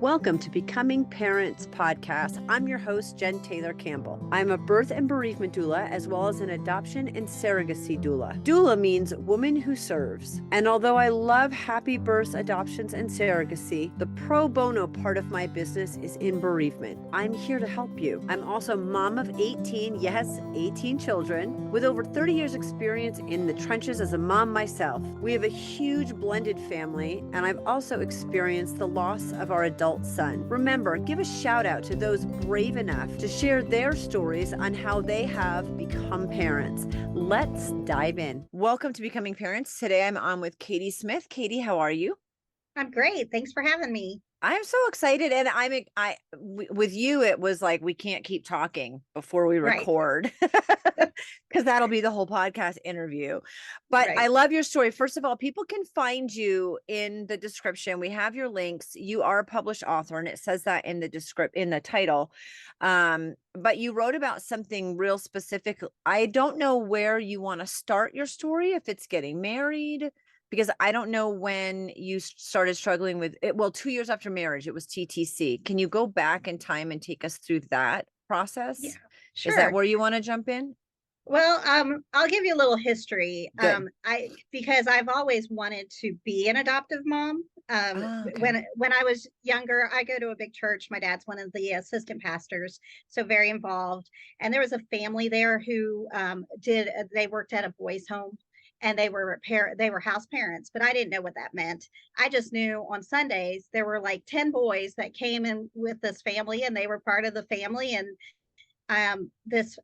Welcome to Becoming Parents podcast. I'm your host, Jen Taylor Campbell. I'm a birth and bereavement doula, as well as an adoption and surrogacy doula. Doula means woman who serves. And although I love happy births, adoptions, and surrogacy, the pro bono part of my business is in bereavement. I'm here to help you. I'm also mom of 18 children, with over 30 years experience in the trenches as a mom myself. We have a huge blended family, and I've also experienced the loss of our adult son. Remember, give a shout out to those brave enough to share their stories on how they have become parents. Let's dive in. Welcome to Becoming Parents. Today I'm on with Katie Smith. Katie, how are you? I'm great. Thanks for having me. I'm so excited, and with you, it was like we can't keep talking before we Right. record because that'll be the whole podcast interview. But I Right. love your story. First of all, people can find you in the description. We have your links. You are a published author, and it says that in the title. But you wrote about something real specific. I don't know where you want to start your story, if it's getting married, because I don't know when you started struggling with it. Well, 2 years after marriage, it was TTC. Can you go back in time and take us through that process? Yeah, Is that sure. where you want to jump in? Well, I'll give you a little history. Good. Because I've always wanted to be an adoptive mom. Ah, okay. When I was younger, I go to a big church. My dad's one of the assistant pastors, so very involved. And there was a family there who they worked at a boys' home, and they were house parents, but I didn't know what that meant. I just knew on Sundays there were like 10 boys that came in with this family, and they were part of the family, and this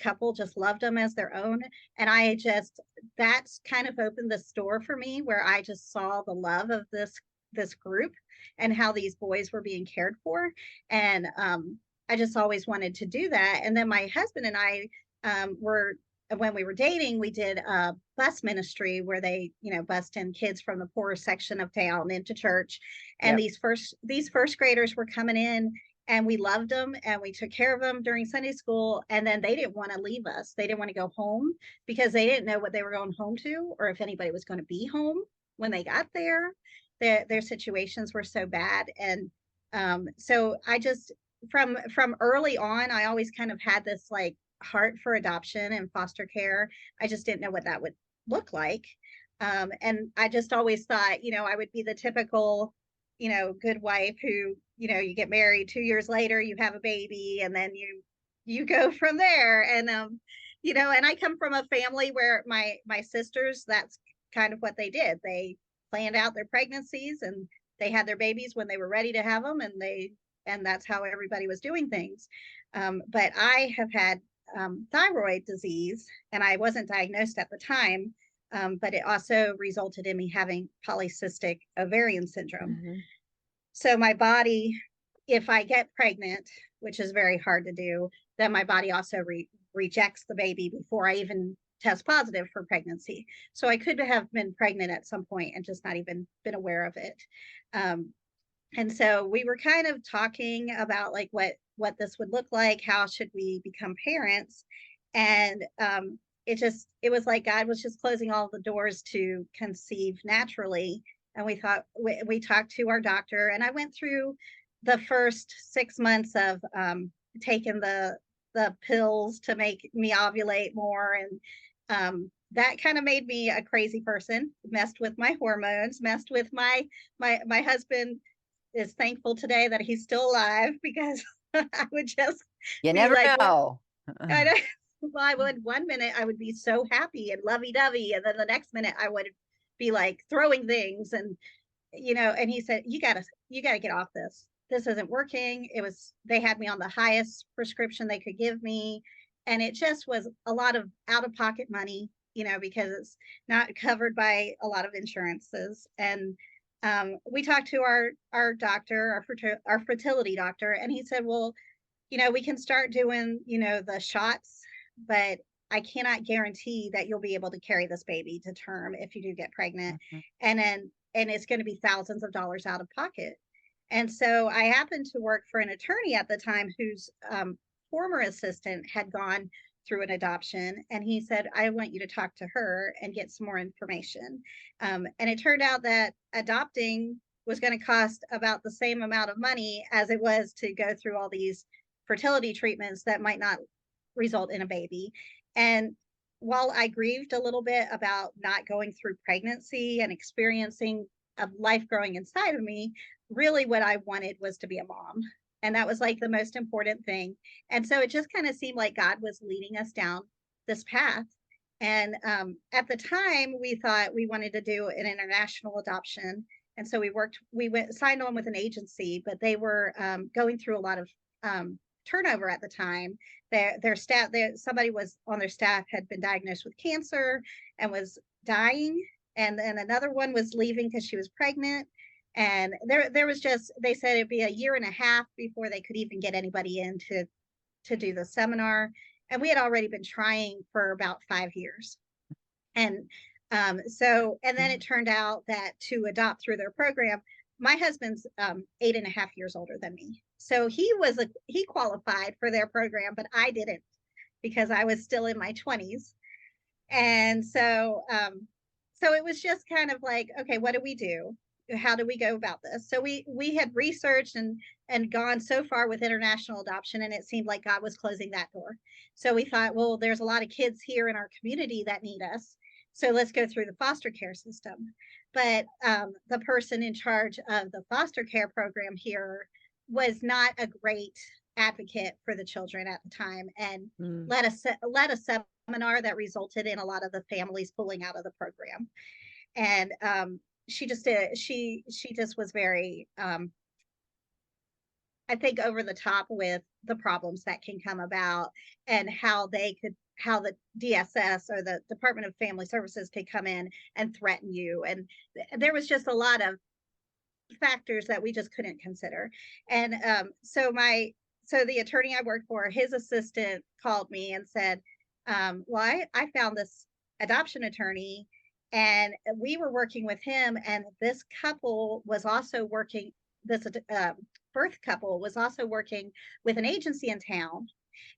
couple just loved them as their own. And that's kind of opened this door for me, where I just saw the love of this group and how these boys were being cared for. And I just always wanted to do that. And then my husband and I were when we were dating, we did a bus ministry where they, bussed in kids from the poorer section of town into church. And Yep. these first graders were coming in, and we loved them, and we took care of them during Sunday school. And then they didn't want to leave us. They didn't want to go home because they didn't know what they were going home to, or if anybody was going to be home when they got there. Their situations were so bad. And so I just, from early on, I always kind of had this like heart for adoption and foster care. I just didn't know what that would look like. And I just always thought, I would be the typical, good wife who, you get married 2 years later, you have a baby, and then you go from there. And and I come from a family where my sisters, that's kind of what they did. They planned out their pregnancies, and they had their babies when they were ready to have them, and that's how everybody was doing things. But I have had thyroid disease, and I wasn't diagnosed at the time. But it also resulted in me having polycystic ovarian syndrome. Mm-hmm. So my body, if I get pregnant, which is very hard to do, then my body also rejects the baby before I even test positive for pregnancy. So I could have been pregnant at some point and just not even been aware of it. And so we were kind of talking about like what this would look like, how should we become parents. And it was like God was just closing all the doors to conceive naturally. And we talked to our doctor, and I went through the first 6 months of taking the pills to make me ovulate more. And that kind of made me a crazy person, messed with my hormones, messed with my husband is thankful today that he's still alive, because I would just You be never like, what? know. I know. Well, I would, one minute I would be so happy and lovey-dovey, and then the next minute I would be like throwing things. And and he said, you gotta get off this. This isn't working. They had me on the highest prescription they could give me, and it just was a lot of out-of-pocket money, because it's not covered by a lot of insurances. And we talked to our doctor, our fertility doctor, and he said, well, we can start doing, the shots, but I cannot guarantee that you'll be able to carry this baby to term if you do get pregnant. Mhm. And it's going to be thousands of dollars out of pocket. And so I happened to work for an attorney at the time whose former assistant had gone through an adoption. And he said, I want you to talk to her and get some more information. And it turned out that adopting was going to cost about the same amount of money as it was to go through all these fertility treatments that might not result in a baby. And while I grieved a little bit about not going through pregnancy and experiencing a life growing inside of me, really what I wanted was to be a mom. And that was like the most important thing. And so it just kind of seemed like God was leading us down this path. And at the time, we thought we wanted to do an international adoption. And so signed on with an agency, but they were going through a lot of turnover at the time. Their staff, somebody was on their staff had been diagnosed with cancer and was dying, and then another one was leaving because she was pregnant. And there was just, they said it'd be a year and a half before they could even get anybody in to do the seminar. And we had already been trying for about 5 years. And and then it turned out that to adopt through their program, my husband's 8.5 years older than me. So he qualified for their program, but I didn't, because I was still in my 20s. And so it was just kind of like, okay, what do we do? How do we go about this? So we had researched and gone so far with international adoption, and it seemed like God was closing that door. So we thought, well, there's a lot of kids here in our community that need us, so let's go through the foster care system. But the person in charge of the foster care program here was not a great advocate for the children at the time, and led a seminar that resulted in a lot of the families pulling out of the program. And she just was very I think over the top with the problems that can come about, and how the DSS, or the Department of Family Services, could come in and threaten you. And there was just a lot of factors that we just couldn't consider. And so the attorney I worked for, his assistant called me and said, well, I found this adoption attorney, and we were working with him, and this couple was also working, this birth couple was also working with an agency in town,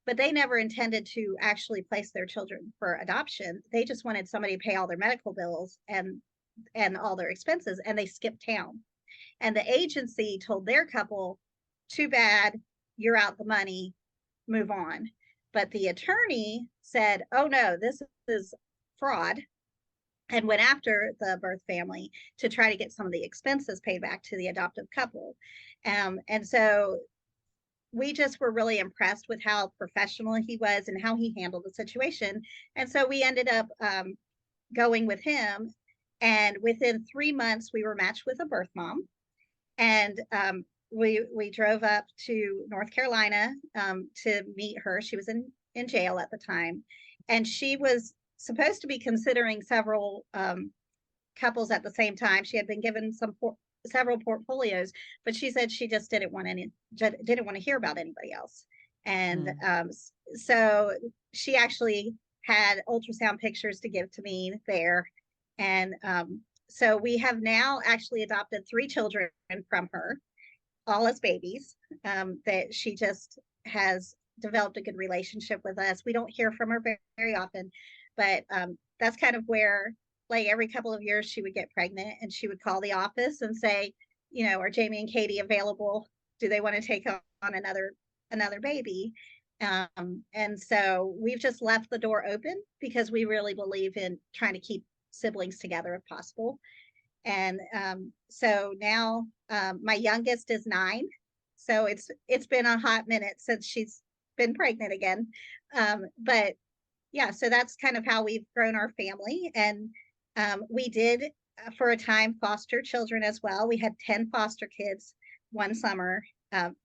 but they never intended to actually place their children for adoption. They just wanted somebody to pay all their medical bills and all their expenses, and they skipped town. And the agency told their couple, too bad, you're out the money, move on. But the attorney said, oh no, this is fraud, and went after the birth family to try to get some of the expenses paid back to the adoptive couple. And so we just were really impressed with how professional he was and how he handled the situation. And so we ended up going with him. And within 3 months, we were matched with a birth mom. And we drove up to North Carolina to meet her. She was in jail at the time. And she was supposed to be considering several couples at the same time. She had been given several portfolios, but she said she just didn't want to hear about anybody else. And so she actually had ultrasound pictures to give to me there. And so we have now actually adopted 3 children from her, all as babies. That she just has developed a good relationship with us. We don't hear from her very often, but that's kind of where, like, every couple of years she would get pregnant, and she would call the office and say, are Jamie and Katie available? Do they want to take on another baby? And so we've just left the door open, because we really believe in trying to keep siblings together if possible. And so now my youngest is 9. So it's been a hot minute since she's been pregnant again. But yeah, so that's kind of how we've grown our family. And we did, for a time, foster children as well. We had 10 foster kids one summer,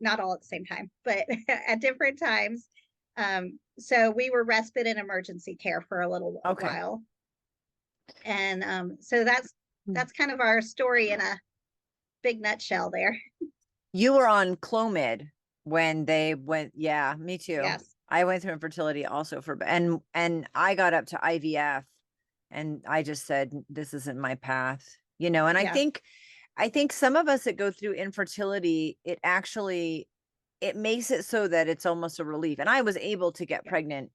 not all at the same time, but at different times. So we were respite and emergency care for a little while. And so that's kind of our story in a big nutshell there. You were on Clomid when they went. Yeah, me too. Yes. I went through infertility also and I got up to IVF, and I just said, this isn't my path, and I think some of us that go through infertility, it makes it so that it's almost a relief. And I was able to get pregnant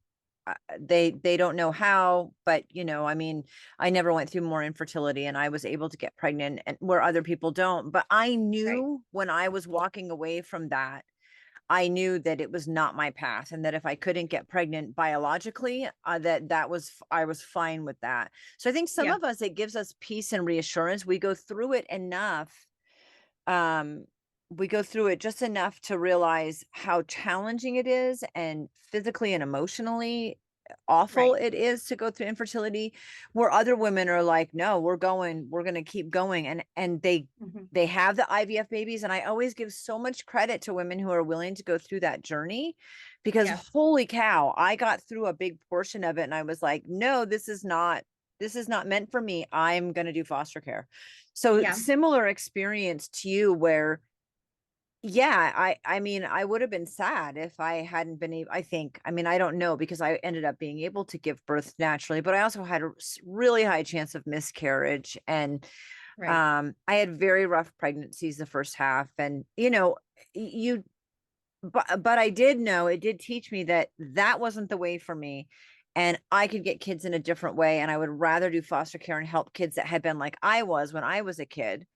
they don't know how, but I mean, I never went through more infertility, and I was able to get pregnant, and where other people don't. But I Right. knew when I was walking away from that, I knew that it was not my path, and that if I couldn't get pregnant biologically, I was fine with that. So I think some Yeah. of us, it gives us peace and reassurance. We go through it enough. Um, we go through it just enough to realize how challenging it is, and physically and emotionally awful Right. it is to go through infertility, where other women are like, no, we're going to keep going. And Hmm. they have the IVF babies. And I always give so much credit to women who are willing to go through that journey, because Yes. holy cow, I got through a big portion of it and I was like, no, this is not meant for me. I'm going to do foster care. So Yeah. similar experience to you, where yeah, I mean, I would have been sad if I hadn't been able, I think. I mean, I don't know, because I ended up being able to give birth naturally, but I also had a really high chance of miscarriage. And Right. I had very rough pregnancies the first half. And you but I did know, it did teach me that that wasn't the way for me. And I could get kids in a different way. And I would rather do foster care and help kids that had been like I was when I was a kid.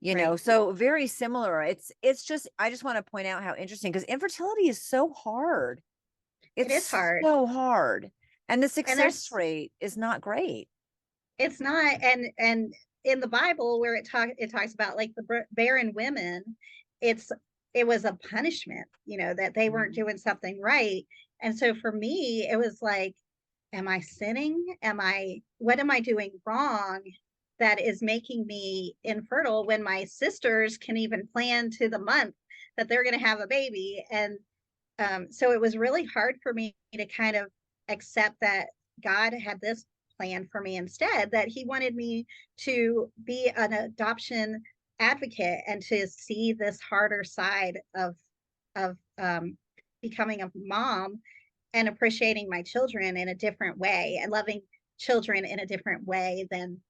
Right. So very similar. It's just, I just want to point out how interesting, because infertility is so hard. It is It's hard. so hard. And the And success there's rate is not great. it's not, and in the Bible where it talks about like the barren women, it's it was a punishment, that they weren't Mhm. doing something right. And so for me, it was like, am I sinning? What am I doing wrong that is making me infertile when my sisters can even plan to the month that they're going to have a baby? And so it was really hard for me to kind of accept that God had this plan for me instead, that He wanted me to be an adoption advocate and to see this harder side of becoming a mom and appreciating my children in a different way and loving children in a different way than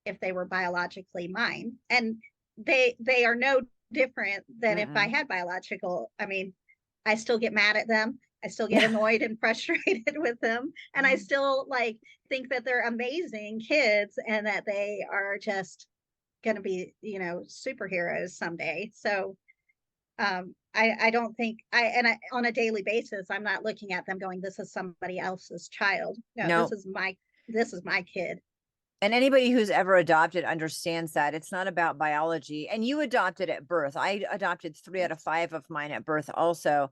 if they were biologically mine. And they are no different than if I Mm-mm. had biological. I mean, I still get mad at them. I still get Yeah. annoyed and frustrated with them. And I still like think that they're amazing kids and that they are just going to be, superheroes someday. So I don't think on a daily basis, I'm not looking at them going, this is somebody else's child. No, No. this is my kid. And anybody who's ever adopted understands that it's not about biology. And you adopted at birth. I adopted 3 out of Yes. 5 of mine at birth also.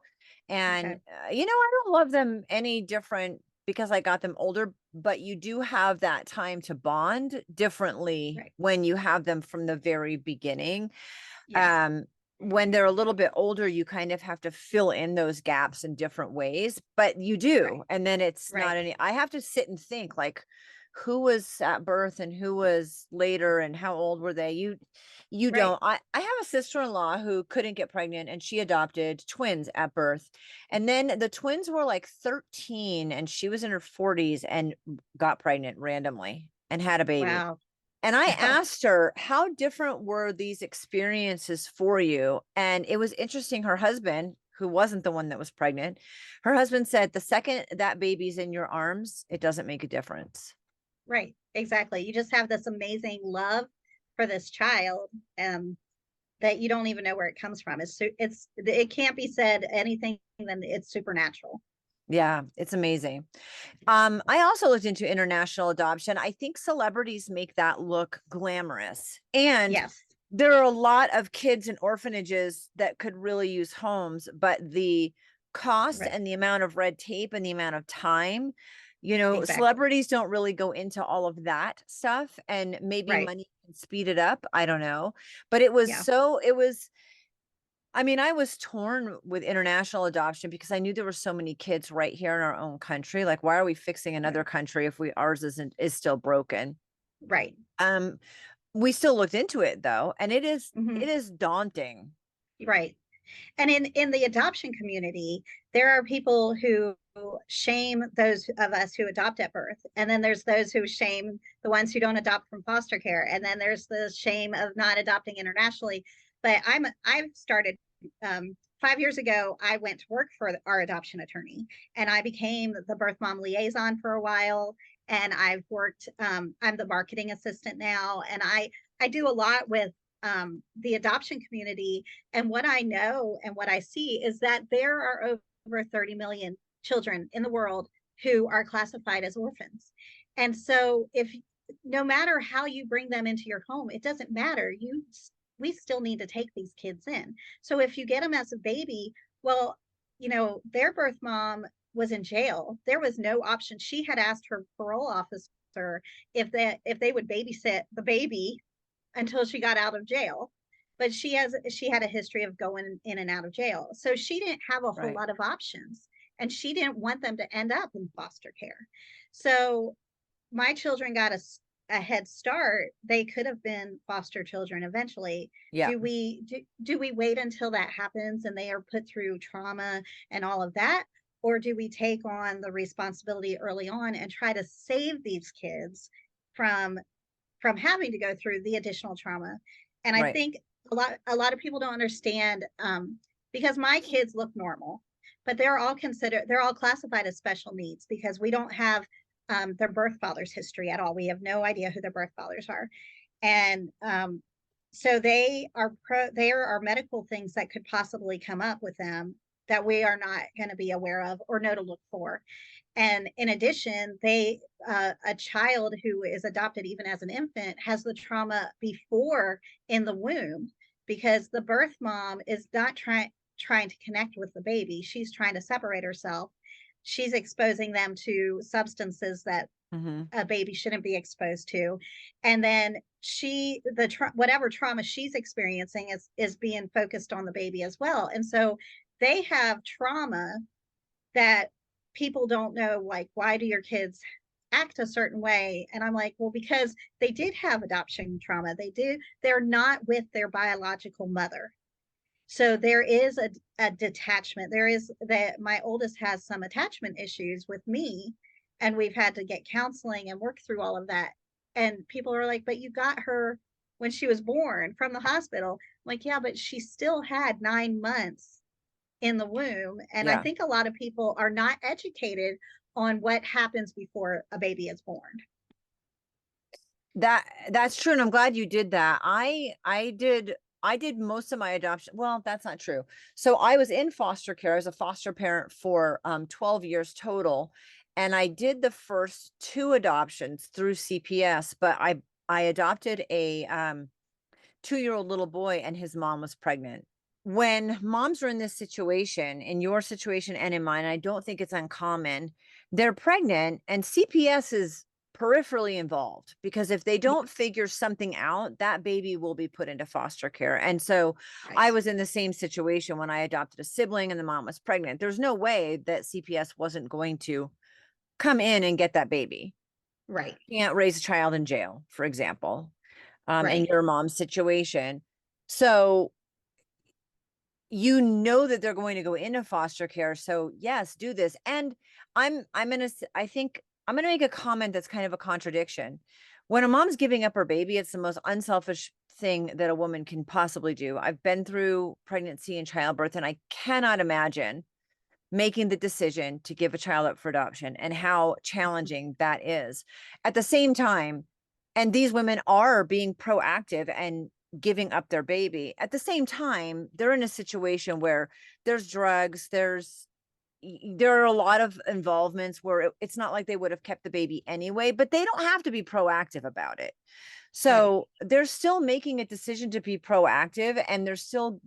And Okay. I don't love them any different because I got them older, but you do have that time to bond differently Right. when you have them from the very beginning. Yes. um when they're a little bit older, you kind of have to fill in those gaps in different ways, but you do. Right. And then it's not Right. any, I have to sit and think like, who was at birth and who was later and how old were they? You Right. don't. I have a sister-in-law who couldn't get pregnant, and she adopted twins at birth. And then the twins were like 13 and she was in her 40s and got pregnant randomly and had a baby. Wow. And I asked her, how different were these experiences for you? And it was interesting. Her husband, who wasn't the one that was pregnant, her husband said, the second that baby's in your arms, it doesn't make a difference. Right. Exactly. You just have this amazing love for this child, that you don't even know where it comes from. It can't be said anything than it's supernatural. Yeah, it's amazing. I also looked into international adoption. I think celebrities make that look glamorous. And Yes. there are a lot of kids in orphanages that could really use homes, but the cost Right. and the amount of red tape and the amount of time, Exactly. celebrities don't really go into all of that stuff. And maybe Right. money can speed it up. I don't know. But Yeah. it was, I mean, I was torn with international adoption because I knew there were so many kids right here in our own country. Like, why are we fixing another Right. country if ours is still broken? Right. Um, we still looked into it though, and it Hmm. is daunting. Right. And in the adoption community, there are people who shame those of us who adopt at birth, and then there's those who shame the ones who don't adopt from foster care, and then there's the shame of not adopting internationally. But I've started 5 years ago, I went to work for our adoption attorney, and I became the birth mom liaison for a while. And I've worked, I'm the marketing assistant now, and I do a lot with the adoption community. And what I know and what I see is that there are over 30 million children in the world who are classified as orphans. And so if no matter how you bring them into your home, it doesn't matter. We still need to take these kids in. So if you get them as a baby, well, their birth mom was in jail. There was no option. She had asked her parole officer if they would babysit the baby until she got out of jail. But she had a history of going in and out of jail. So she didn't have a whole lot of options. And she didn't want them to end up in foster care. So my children got a head start. They could have been foster children eventually. Yeah. Do we wait until that happens and they are put through trauma and all of that? Or do we take on the responsibility early on and try to save these kids from having to go through the additional trauma? And I think a lot of people don't understand, because my kids look normal, but they're all classified as special needs because we don't have their birth father's history at all. We have no idea who their birth fathers are. And so there are medical things that could possibly come up with them that we are not going to be aware of or know to look for. And in addition, a child who is adopted even as an infant has the trauma before in the womb, because the birth mom is not trying to connect with the baby. She's trying to separate herself. She's exposing them to substances that a baby shouldn't be exposed to. And then whatever trauma she's experiencing is being focused on the baby as well. And so they have trauma that people don't know, like, why do your kids act a certain way? And I'm like, well, because they did have adoption trauma. They're not with their biological mother. So there is a detachment. There is that my oldest has some attachment issues with me, and we've had to get counseling and work through all of that. And people are like, but you got her when she was born from the hospital. I'm like, yeah, but she still had 9 months in the womb. And I think a lot of people are not educated on what happens before a baby is born. That's true. And I'm glad you did that. I did most of my adoption. Well, that's not true. So I was in foster care as a foster parent for 12 years total. And I did the first 2 adoptions through CPS, but I adopted a 2-year-old little boy, and his mom was pregnant. When moms are in this situation, in your situation and in mine, I don't think it's uncommon, they're pregnant and CPS is peripherally involved, because if they don't figure something out, that baby will be put into foster care. And so I was in the same situation when I adopted a sibling and the mom was pregnant. There's no way that CPS wasn't going to come in and get that baby. Right. You can't raise a child in jail, for example, in your mom's situation. So that they're going to go into foster care. So yes, do this. And I think I'm going to make a comment that's kind of a contradiction. When a mom's giving up her baby, it's the most unselfish thing that a woman can possibly do. I've been through pregnancy and childbirth, and I cannot imagine making the decision to give a child up for adoption and how challenging that is. At the same time, and these women are being proactive and giving up their baby. At the same time, they're in a situation where there's drugs, there are a lot of involvements where it's not like they would have kept the baby anyway, but they don't have to be proactive about it. So they're still making a decision to be proactive, and they're still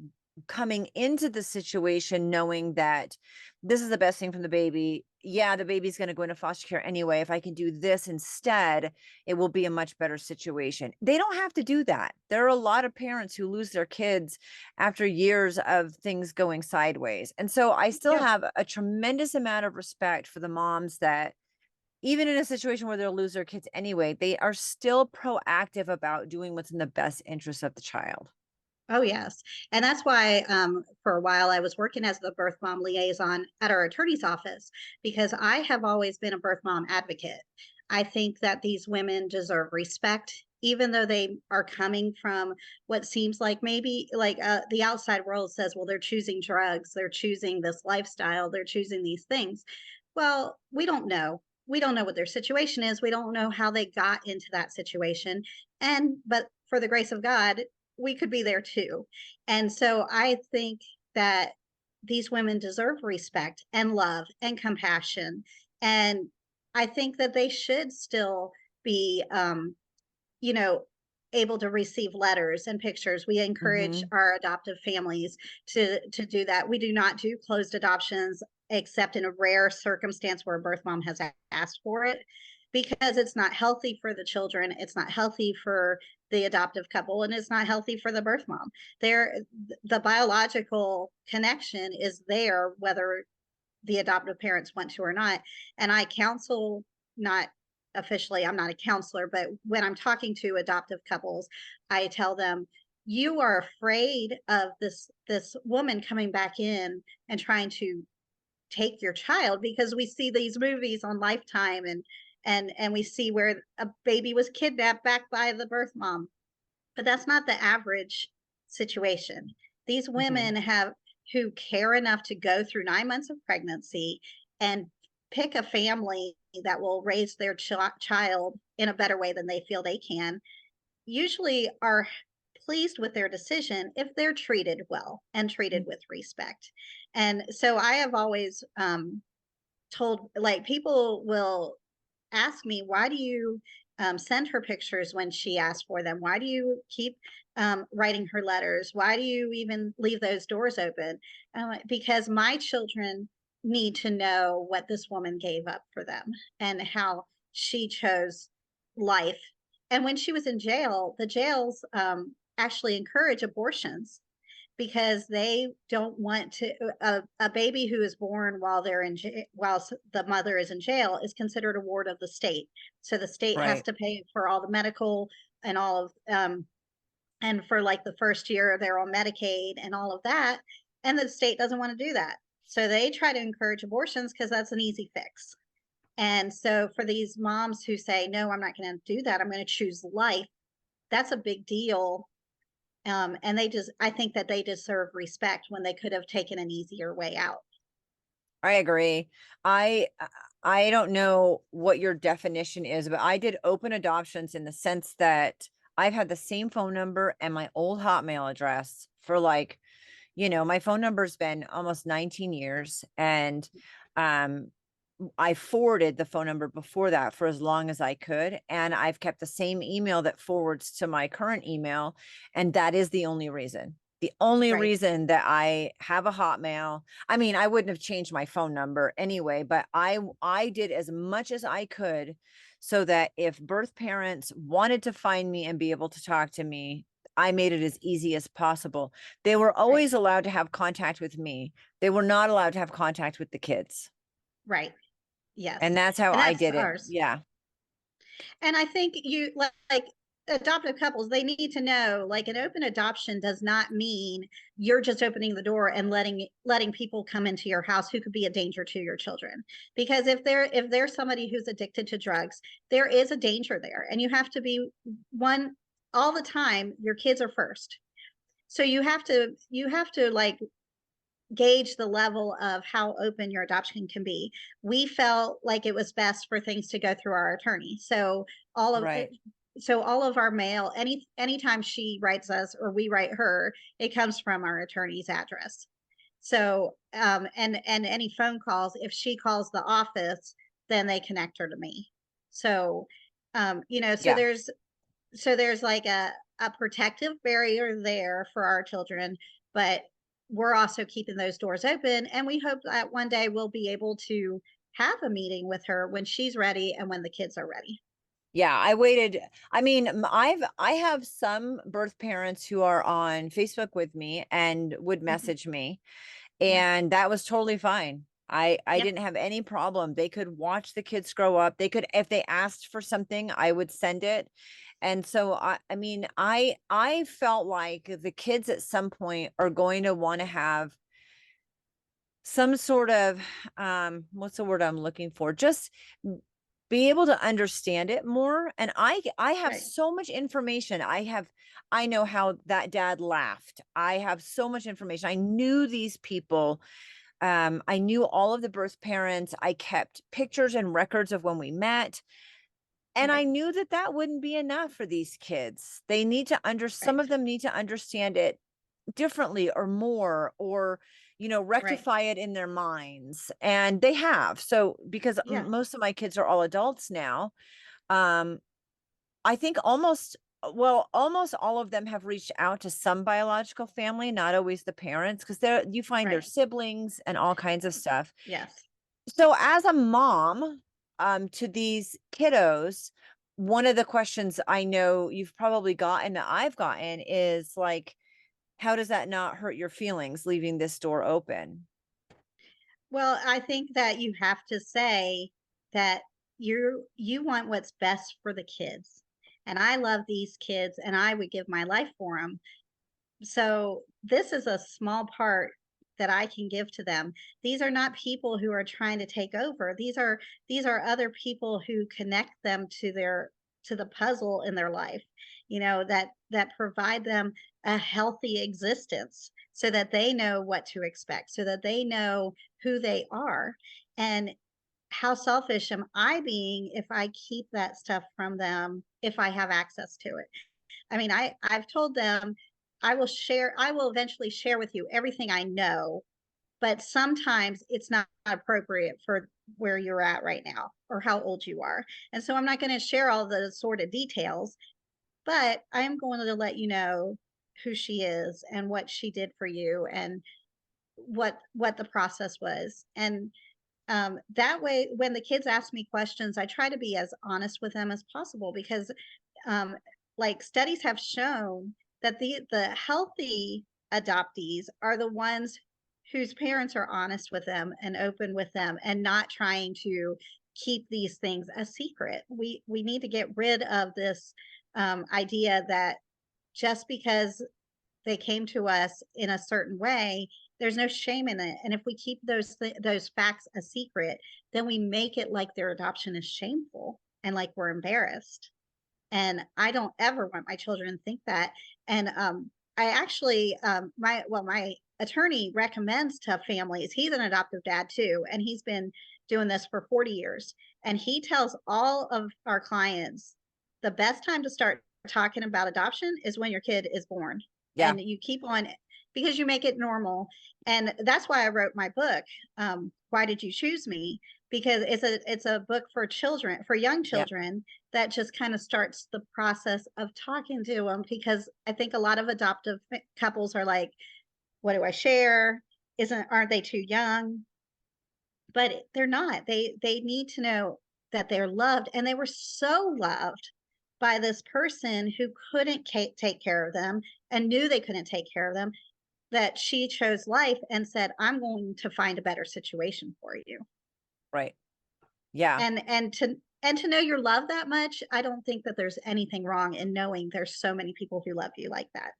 coming into the situation knowing that this is the best thing from the baby. Yeah, the baby's going to go into foster care anyway. If I can do this instead, it will be a much better situation. They don't have to do that. There are a lot of parents who lose their kids after years of things going sideways. And so I still have a tremendous amount of respect for the moms that, even in a situation where they'll lose their kids anyway, they are still proactive about doing what's in the best interest of the child. Oh, yes. And that's why for a while I was working as the birth mom liaison at our attorney's office, because I have always been a birth mom advocate. I think that these women deserve respect even though they are coming from what seems like maybe like the outside world says, well, they're choosing drugs, they're choosing this lifestyle, they're choosing these things. Well, we don't know. We don't know what their situation is. We don't know how they got into that situation. But for the grace of God, we could be there too. And so I think that these women deserve respect and love and compassion. And I think that they should still be, you know, able to receive letters and pictures. We encourage Mm-hmm. our adoptive families to do that. We do not do closed adoptions except in a rare circumstance where a birth mom has asked for it, because it's not healthy for the children, it's not healthy for the adoptive couple, and it's not healthy for the birth mom. The biological connection is there whether the adoptive parents want to or not. And I counsel, not officially, I'm not a counselor, but when I'm talking to adoptive couples, I tell them, you are afraid of this woman coming back in and trying to take your child, because we see these movies on Lifetime, and we see where a baby was kidnapped back by the birth mom. But that's not the average situation. These Mm-hmm. women have who care enough to go through 9 months of pregnancy and pick a family that will raise their child in a better way than they feel they can, usually are pleased with their decision if they're treated well and treated with respect. And so I have always told, like, people will ask me, why do you send her pictures when she asks for them? Why do you keep writing her letters? Why do you even leave those doors open? Because my children need to know what this woman gave up for them and how she chose life. And when she was in jail, the jails actually encourage abortions because they don't want to a baby who is born while they're in while the mother is in jail is considered a ward of the state, so the state has Right. to pay for all the medical and all of and for like the first year they're on Medicaid and all of that, and the state doesn't want to do that, so they try to encourage abortions because that's an easy fix. And so for these moms who say, no, I'm not going to do that, I'm going to choose life, that's a big deal. And I think that they deserve respect when they could have taken an easier way out. I agree. I I don't know what your definition is, but I did open adoptions in the sense that I've had the same phone number and my old Hotmail address for like, my phone number's been almost 19 years, and um I forwarded the phone number before that for as long as I could, and I've kept the same email that forwards to my current email, and that is the only reason. The only Right. reason that I have a Hotmail, I mean, I wouldn't have changed my phone number anyway, but I did as much as I could so that if birth parents wanted to find me and be able to talk to me, I made it as easy as possible. They were Right. always allowed to have contact with me. They were not allowed to have contact with the kids. Right. Yes. And that's how And I that's did it. ours. Yeah. And I think you like adoptive couples, they need to know, like, an open adoption does not mean you're just opening the door and letting people come into your house who could be a danger to your children. Because if there's somebody who's addicted to drugs, there is a danger there. And you have to be one all the time, your kids are first. So you have to like gauge the level of how open your adoption can be. We felt like it was best for things to go through our attorney. All of Right. all of our mail, anytime she writes us or we write her, it comes from our attorney's address. So and any phone calls, if she calls the office, then they connect her to me. So so Yeah. there's like a protective barrier there for our children, but we're also keeping those doors open. And we hope that one day we'll be able to have a meeting with her when she's ready and when the kids are ready. Yeah. I waited. I mean, I have some birth parents who are on Facebook with me and would Mhm. message me, Yeah. and that was totally fine. I Yep. didn't have any problem. They could watch the kids grow up. They could, if they asked for something, I would send it. And so I mean, I felt like the kids at some point are going to want to have some sort of what's the word I'm looking for? Just be able to understand it more. And I have Right. so much information. I know how that dad laughed. I have so much information. I knew these people. I knew all of the birth parents. I kept pictures and records of when we met. And I Right. knew that that wouldn't be enough for these kids. They need to some Right. of them need to understand it differently or more, or Right. rectify it in their minds, and they have. So because Yeah. most of my kids are all adults now, um I think almost all of them have reached out to some biological family, not always the parents, because you find their Right. siblings and all kinds of stuff. Yes. So as a mom, to these kiddos, one of the questions I know you've probably gotten, that I've gotten, is like, how does that not hurt your feelings leaving this door open? Well, I think that you have to say that you want what's best for the kids. And I love these kids and I would give my life for them. So this is a small part that I can give to them. These are not people who are trying to take over. These are other people who connect them to the puzzle in their life, that provide them a healthy existence so that they know what to expect, so that they know who they are. And how selfish am I being if I keep that stuff from them if I have access to it? I mean, I've told them I will eventually share with you everything I know, but sometimes it's not appropriate for where you're at right now or how old you are. And so I'm not going to share all the sort of details, but I am going to let you know who she is and what she did for you and what the process was. And that way, when the kids ask me questions, I try to be as honest with them as possible because, um, like studies have shown that the healthy adoptees are the ones whose parents are honest with them and open with them and not trying to keep these things a secret. We need to get rid of this idea that just because they came to us in a certain way, there's no shame in it. And if we keep those facts a secret, then we make it like their adoption is shameful and like we're embarrassed. And I don't ever want my children to think that. And I actually, my attorney recommends to families. He's an adoptive dad too, and he's been doing this for 40 years. And he tells all of our clients the best time to start talking about adoption is when your kid is born, Yeah. and you keep on because you make it normal. And that's why I wrote my book. Why did you choose me? Because it's a book for children, for young Yeah. children, that just kind of starts the process of talking to them. Because I think a lot of adoptive couples are like, what do I share? Aren't they too young? But they're not. They need to know that they're loved, and they were so loved by this person who couldn't take care of them and knew they couldn't take care of them, that she chose life and said, I'm going to find a better situation for you. Right. Yeah. And to know you're loved that much, I don't think that there's anything wrong in knowing there's so many people who love you like that.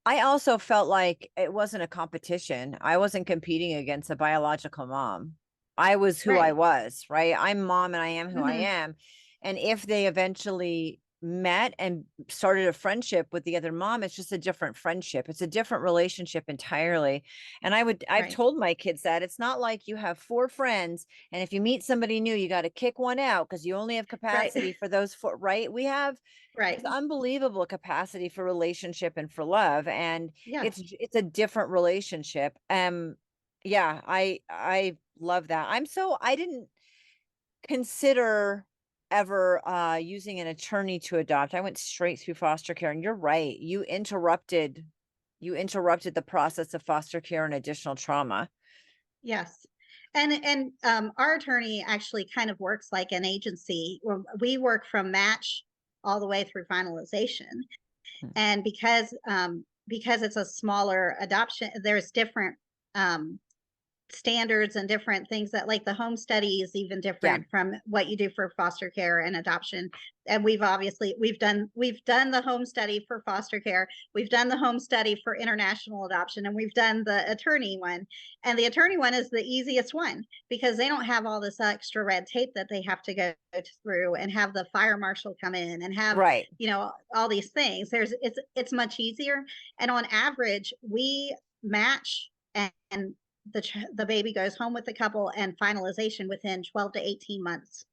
I also felt like it wasn't a competition. I wasn't competing against a biological mom. I was who I Right. was, right? I'm mom and I am who I Hmm. am. And if they eventually met and started a friendship with the other mom, it's just a different friendship. It's a different relationship entirely. And I've Right. told my kids that it's not like you have four friends and if you meet somebody new, you got to kick one out because you only have Right. capacity for those four, right? We have Right. this unbelievable capacity for relationship and for love, and Yeah. it's a different relationship. Yeah, I love that. I didn't consider ever using an attorney to adopt. I went straight through foster care, and you're right, you interrupted the process of foster care and additional trauma. Yes. And our attorney actually kind of works like an agency. We work from match all the way through finalization. Hmm. And because it's a smaller adoption, there's different standards and different things that, like, the home study is even Yeah. different from what you do for foster care and adoption. And we've done the home study for foster care, we've done the home study for international adoption, and we've done the attorney one. And the attorney one is the easiest one because they don't have all this extra red tape that they have to go through and have the fire marshal come in and have, Right. all these things. It's much easier. And on average, we match, and the baby goes home with the couple and finalization within 12 to 18 months.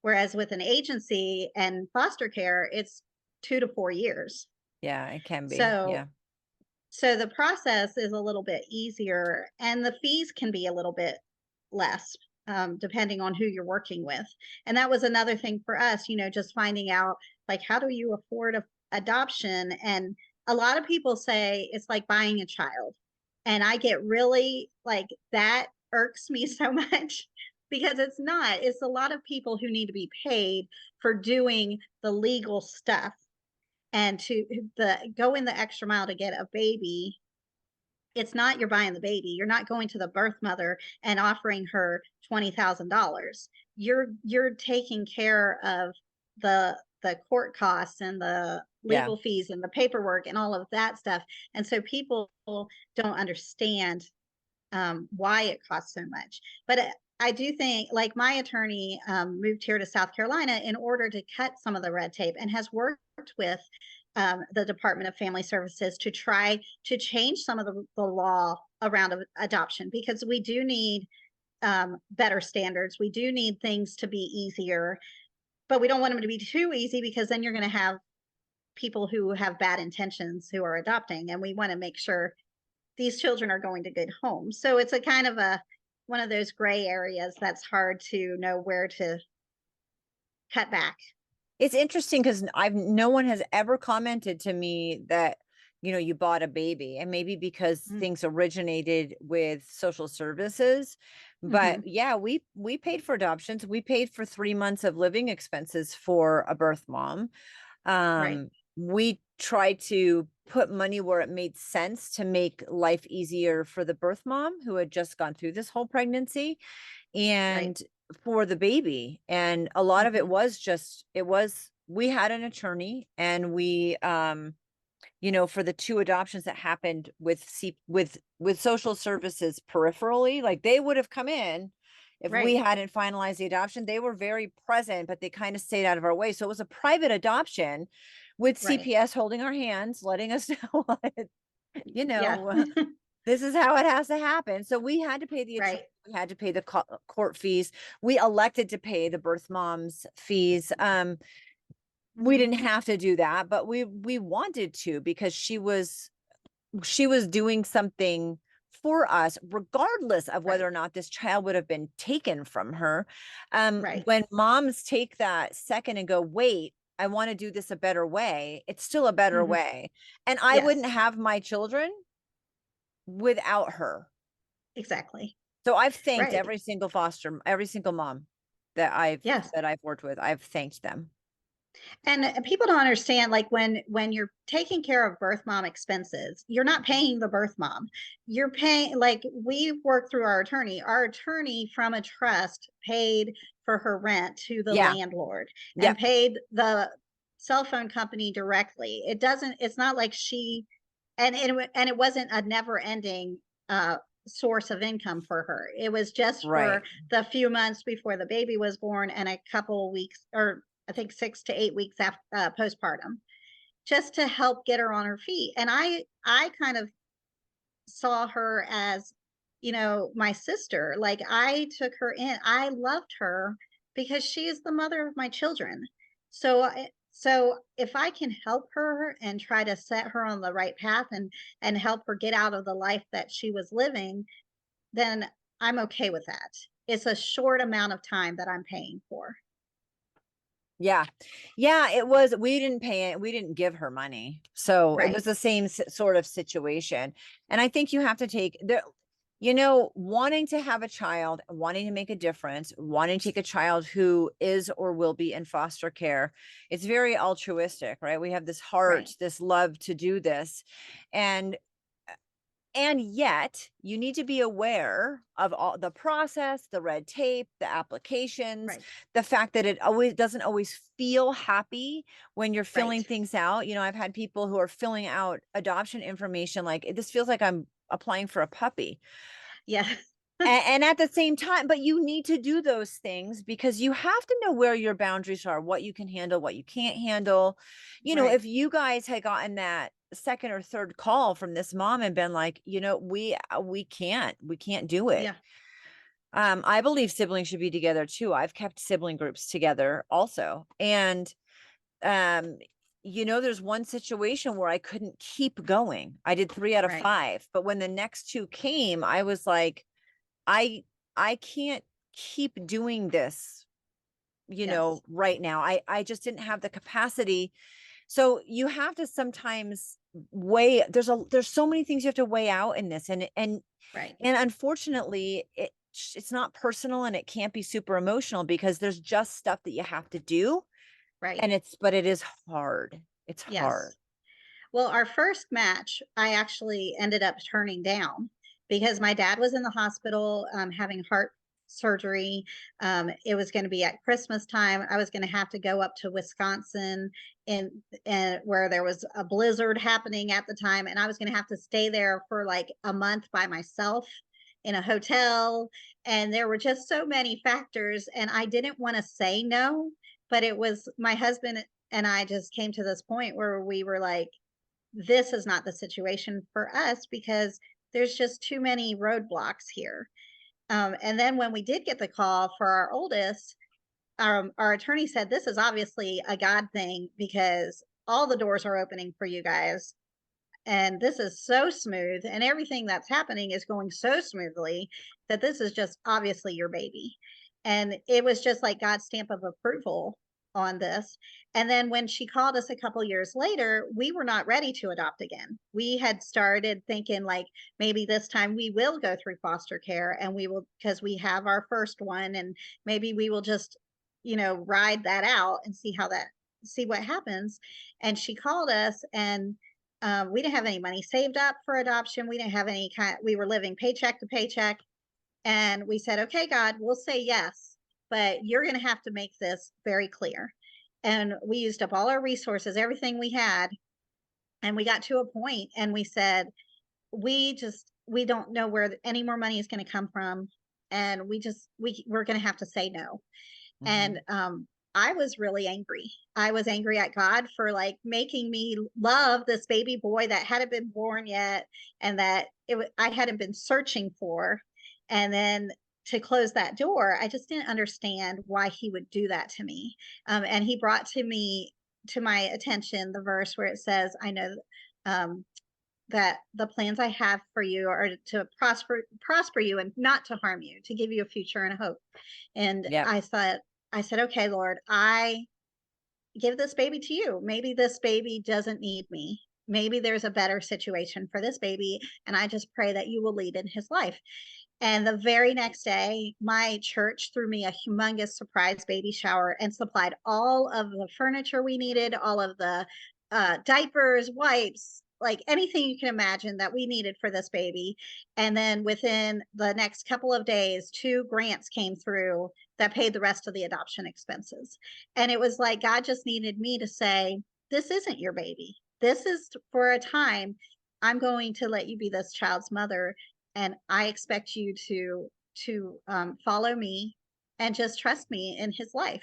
Whereas with an agency and foster care, it's 2 to 4 years. Yeah, it can be. So Yeah. so the process is a little bit easier, and the fees can be a little bit less, depending on who you're working with. And that was another thing for us, just finding out, like, how do you afford adoption? And a lot of people say it's like buying a child. And I get really, like, that irks me so much because it's not. It's a lot of people who need to be paid for doing the legal stuff and to go in the extra mile to get a baby. It's not you're buying the baby. You're not going to the birth mother and offering her $20,000. You're taking care of the court costs and the Yeah. legal fees and the paperwork and all of that stuff. And so people don't understand why it costs so much. But I do think, like, my attorney moved here to South Carolina in order to cut some of the red tape and has worked with the Department of Family Services to try to change some of the law around adoption, because we do need better standards. We do need things to be easier, but we don't want them to be too easy because then you're going to have people who have bad intentions who are adopting, and we want to make sure these children are going to good homes. So it's a kind of one of those gray areas that's hard to know where to cut back. It's interesting because no one has ever commented to me that, you bought a baby, and maybe because things originated with social services. But Mm-hmm. yeah, we paid for adoptions. We paid for 3 months of living expenses for a birth mom. Right. We tried to put money where it made sense to make life easier for the birth mom who had just gone through this whole pregnancy, Right. and for the baby. And a lot of it Mm-hmm. was we had an attorney, and we for the 2 adoptions that happened with social services peripherally, like, they would have come in if we Right. hadn't finalized the adoption. They were very present, but they kind of stayed out of our way. So it was a private adoption with Right. CPS holding our hands, letting us know what, you Yeah. know, this is how it has to happen. So we had to pay the attorney, Right. we had to pay the court fees. We elected to pay the birth mom's fees. We Mm-hmm. didn't have to do that, but we wanted to, because she was doing something for us, regardless of whether Right. or not this child would have been taken from her. Right. When moms take that second and go, wait, I want to do this a better way, it's still a better Mm-hmm. way. And I wouldn't Yes. have my children without her. Exactly. So I've thanked Right. every single mom that I've Yes. that I've worked with. I've thanked them. And people don't understand, like, when you're taking care of birth mom expenses, you're not paying the birth mom. You're paying, like, we work through our attorney. Our attorney from a trust paid for her rent to the Yeah. landlord and Yep. paid the cell phone company directly. It's not like and it wasn't a never ending source of income for her. It was just for Right. the few months before the baby was born and a couple weeks, or I think 6 to 8 weeks after postpartum, just to help get her on her feet. And I kind of saw her as, my sister. Like, I took her in. I loved her because she is the mother of my children. So if I can help her and try to set her on the right path and help her get out of the life that she was living, then I'm okay with that. It's a short amount of time that I'm paying for. Yeah. Yeah, it was, we didn't pay it. We didn't give her money. So it was Right. the same sort of situation. And I think you have to take wanting to have a child, wanting to make a difference, wanting to take a child who is or will be in foster care. It's very altruistic, right? We have this heart, Right. this love to do this. And And yet you need to be aware of all the process, the red tape, the applications, Right. the fact that it always doesn't always feel happy when you're Right. filling things out. I've had people who are filling out adoption information like, this feels like I'm applying for a puppy. Yeah. And at the same time, but you need to do those things because you have to know where your boundaries are, what you can handle, what you can't handle. Right. If you guys had gotten that second or third call from this mom and been like, we can't do it. Yeah. I believe siblings should be together too. I've kept sibling groups together also. And um, there's one situation where I couldn't keep going. I did 3 out of Right. 5, but when the next 2 came, I was like, I I can't keep doing this, Yes. right now. I just didn't have the capacity. So you have to sometimes weigh there's so many things you have to weigh out in this, Right. and unfortunately it's not personal and it can't be super emotional because there's just stuff that you have to do, Right. and but it is hard. It's hard. Yes. Well, our first match, I actually ended up turning down because my dad was in the hospital having heart surgery. It was going to be at Christmas time. I was going to have to go up to Wisconsin and where there was a blizzard happening at the time, and I was going to have to stay there for like a month by myself in a hotel. And there were just so many factors, and I didn't want to say no, but it was my husband and I just came to this point where we were like, this is not the situation for us because there's just too many roadblocks here. And then when we did get the call for our oldest, our attorney said, this is obviously a God thing because all the doors are opening for you guys. And this is so smooth, and everything that's happening is going so smoothly that this is just obviously your baby. And it was just like God's stamp of approval on this. And then when she called us a couple years later, we were not ready to adopt again. We had started thinking like maybe this time we will go through foster care and we will, because we have our first one, and maybe we will just, ride that out and see what happens. And she called us, and we didn't have any money saved up for adoption. We didn't have we were living paycheck to paycheck. And we said, okay, God, we'll say yes, but you're going to have to make this very clear. And we used up all our resources, everything we had. And we got to a point and we said, we don't know where any more money is going to come from. And we're going to have to say no. Mhm. And I was really angry. I was angry at God for like making me love this baby boy that hadn't been born yet, and that I hadn't been searching for. And then to close that door, I just didn't understand why he would do that to me. And he brought to my attention the verse where it says, I know um, that the plans I have for you are to prosper you and not to harm you, to give you a future and a hope. And Yep. I said, okay, Lord, I give this baby to you. Maybe this baby doesn't need me. Maybe there's a better situation for this baby. And I just pray that you will lead in his life. And the very next day, my church threw me a humongous surprise baby shower and supplied all of the furniture we needed, all of the diapers, wipes, like anything you can imagine that we needed for this baby. And then within the next couple of days, 2 grants came through that paid the rest of the adoption expenses. And it was like God just needed me to say, this isn't your baby. This is for a time. I'm going to let you be this child's mother, and I expect you to follow me and just trust me in his life.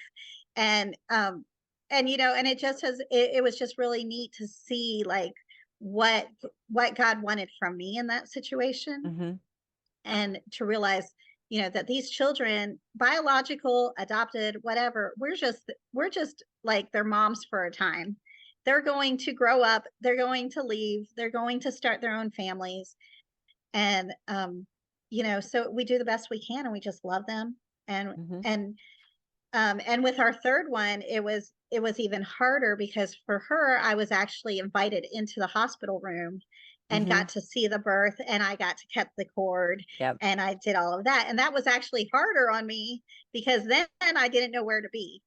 And and it was just really neat to see like what what God wanted from me in that situation, Mhm. and to realize that these children, biological, adopted, whatever, we're just like their moms for a time. They're going to grow up, they're going to leave, they're going to start their own families. And so we do the best we can, and we just love them. and Mhm. and and with our third one, it was even harder because for her, I was actually invited into the hospital room and got Mhm. to see the birth, and I got to cut the cord, Yep. and I did all of that. And that was actually harder on me because then I didn't know where to be.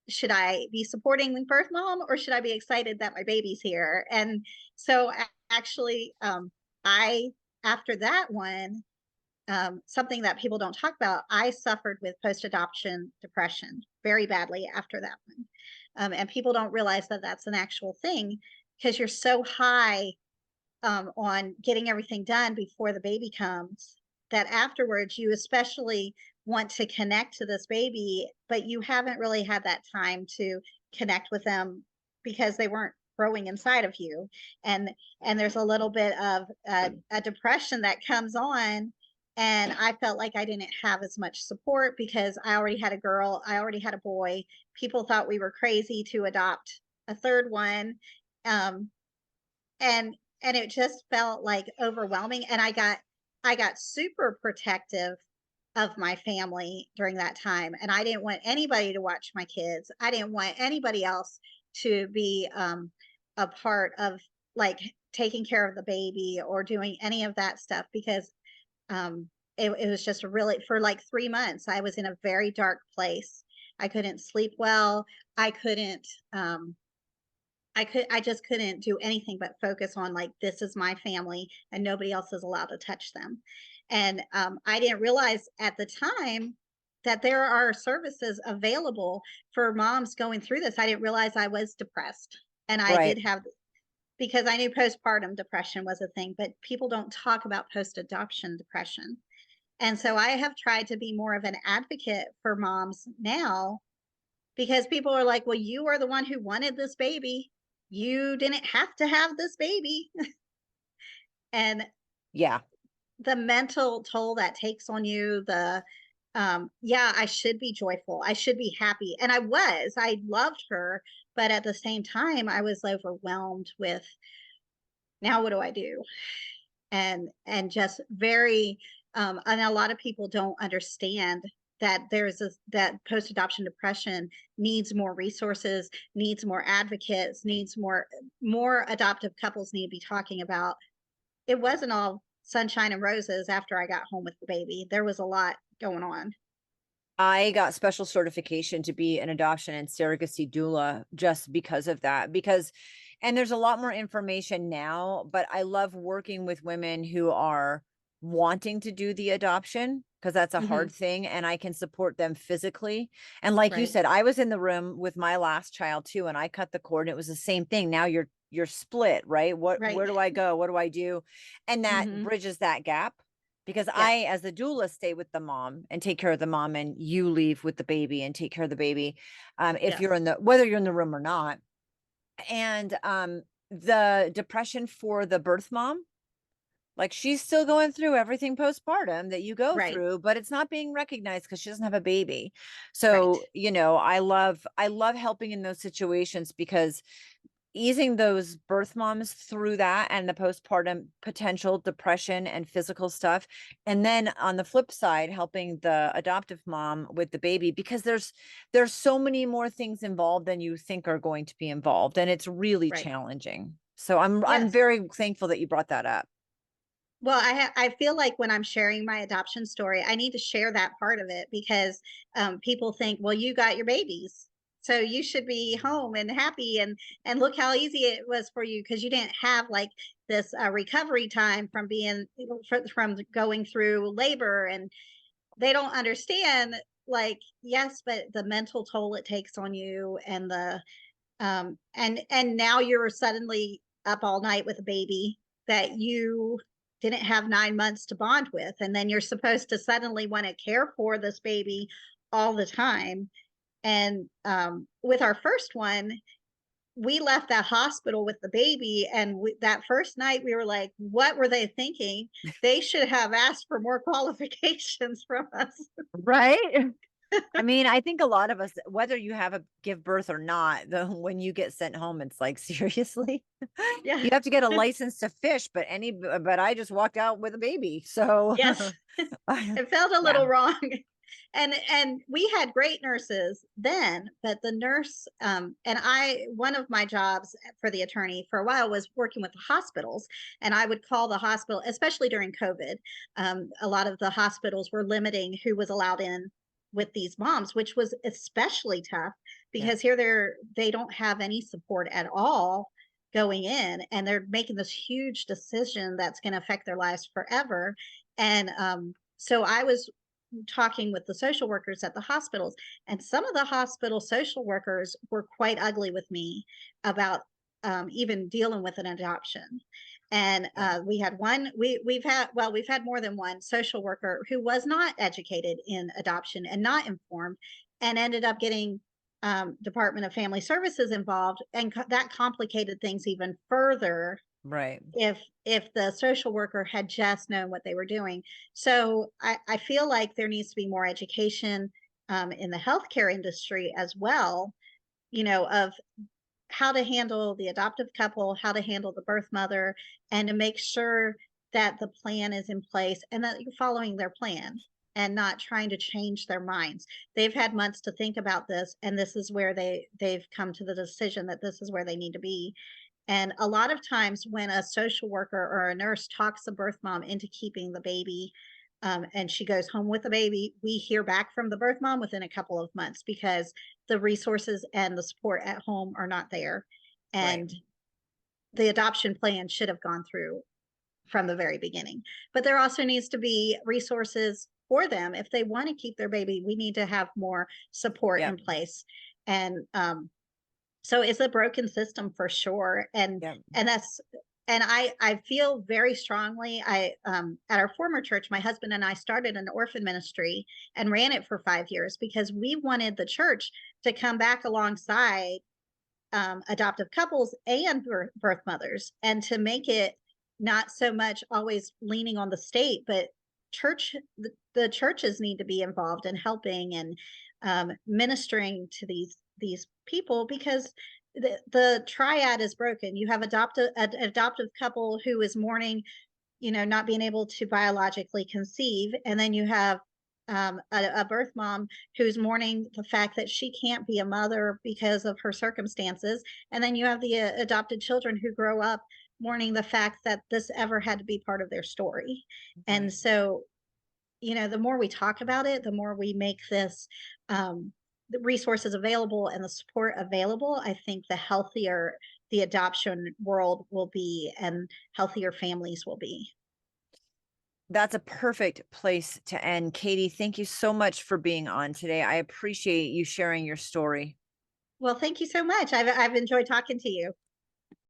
Should I be supporting the birth mom, or should I be excited that my baby's here? And so actually, I after that one, something that people don't talk about, I suffered with post-adoption depression very badly after that one. And people don't realize that that's an actual thing because you're so high on getting everything done before the baby comes that afterwards you especially want to connect to this baby, but you haven't really had that time to connect with them because they weren't growing inside of you. And there's a little bit of a depression that comes on. And I felt like I didn't have as much support because I already had a girl, I already had a boy. People thought we were crazy to adopt a third one. And it just felt like overwhelming. And I got super protective of my family during that time. And I didn't want anybody to watch my kids. I didn't want anybody else to be a part of like taking care of the baby or doing any of that stuff because it was just really, for like 3 months, I was in a very dark place. I couldn't sleep well. I just couldn't do anything but focus on like, this is my family and nobody else is allowed to touch them. And I didn't realize at the time that there are services available for moms going through this. I didn't realize I was depressed. And I Right. did have, because I knew postpartum depression was a thing, but people don't talk about post-adoption depression. And so I have tried to be more of an advocate for moms now because people are like, well, you are the one who wanted this baby. You didn't have to have this baby. And Yeah. the mental toll that takes on you, yeah, I should be joyful. I should be happy. And I loved her. But at the same time, I was overwhelmed with, now what do I do? And just very, and a lot of people don't understand that that post-adoption depression needs more resources, needs more advocates, needs more adoptive couples need to be talking about. It wasn't all sunshine and roses after I got home with the baby. There was a lot going on. I got special certification to be an adoption and surrogacy doula just because of that. And there's a lot more information now, but I love working with women who are wanting to do the adoption because that's a Mm-hmm. hard thing and I can support them physically. And like you Right. said, I was in the room with my last child too, and I cut the cord and it was the same thing. Now you're split, right? Right. Where do I go? What do I do? And that Mm-hmm. bridges that gap. Because Yes. I, as the doula, stay with the mom and take care of the mom, and you leave with the baby and take care of the baby. If you're Yes. whether you're in the room or not. And the depression for the birth mom, like she's still going through everything postpartum that you go Right. through, but it's not being recognized because she doesn't have a baby. Right. So, I love helping in those situations because easing those birth moms through that and the postpartum potential depression and physical stuff. And then on the flip side, helping the adoptive mom with the baby, because there's so many more things involved than you think are going to be involved. And it's really Right. challenging. So I'm Yes. very thankful that you brought that up. Well, I feel like when I'm sharing my adoption story, I need to share that part of it because people think, well, you got your babies, so you should be home and happy, and look how easy it was for you because you didn't have like this recovery time from being from going through labor, and they don't understand. Like, yes, but the mental toll it takes on you, and the and now you're suddenly up all night with a baby that you didn't have 9 months to bond with, and then you're supposed to suddenly want to care for this baby all the time. And with our first one, we left that hospital with the baby, and that first night we were like, what were they thinking? They should have asked for more qualifications from us. Right. I mean, I think a lot of us, whether you have a give birth or not, when you get sent home, it's like, seriously, Yeah. you have to get a license to fish, but I just walked out with a baby. So Yes. It felt a yeah, little wrong. And we had great nurses then, but the nurse and I, one of my jobs for the attorney for a while was working with the hospitals, and I would call the hospital, especially during COVID. A lot of the hospitals were limiting who was allowed in with these moms, which was especially tough yeah, because they don't have any support at all going in, and they're making this huge decision that's going to affect their lives forever. And so I was talking with the social workers at the hospitals, and some of the hospital social workers were quite ugly with me about even dealing with an adoption. And we had one, we've had more than one social worker who was not educated in adoption and not informed, and ended up getting Department of Family Services involved, and that complicated things even further Right. if the social worker had just known what they were doing. So I feel like there needs to be more education in the healthcare industry as well, of how to handle the adoptive couple, how to handle the birth mother, and to make sure that the plan is in place and that you're following their plan and not trying to change their minds. They've had months to think about this, and this is where they've come to the decision that this is where they need to be. And a lot of times when a social worker or a nurse talks the birth mom into keeping the baby, and she goes home with the baby, we hear back from the birth mom within a couple of months because the resources and the support at home are not there. And Right. the adoption plan should have gone through from the very beginning. But there also needs to be resources for them. If they want to keep their baby, we need to have more support Yeah. in place. And so it's a broken system for sure. And Yeah. that's and I feel very strongly. I at our former church, my husband and I started an orphan ministry and ran it for 5 years because we wanted the church to come back alongside adoptive couples and birth mothers, and to make it not so much always leaning on the state, but the churches need to be involved in helping and ministering to these people, because the triad is broken. You have an adoptive couple who is mourning, not being able to biologically conceive, and then you have a birth mom who's mourning the fact that she can't be a mother because of her circumstances, and then you have the adopted children who grow up mourning the fact that this ever had to be part of their story. And Right. so, the more we talk about it, the more we make this the resources available and the support available, I think the healthier the adoption world will be and healthier families will be. That's a perfect place to end. Katie, thank you so much for being on today. I appreciate you sharing your story. Well, thank you so much. I've enjoyed talking to you.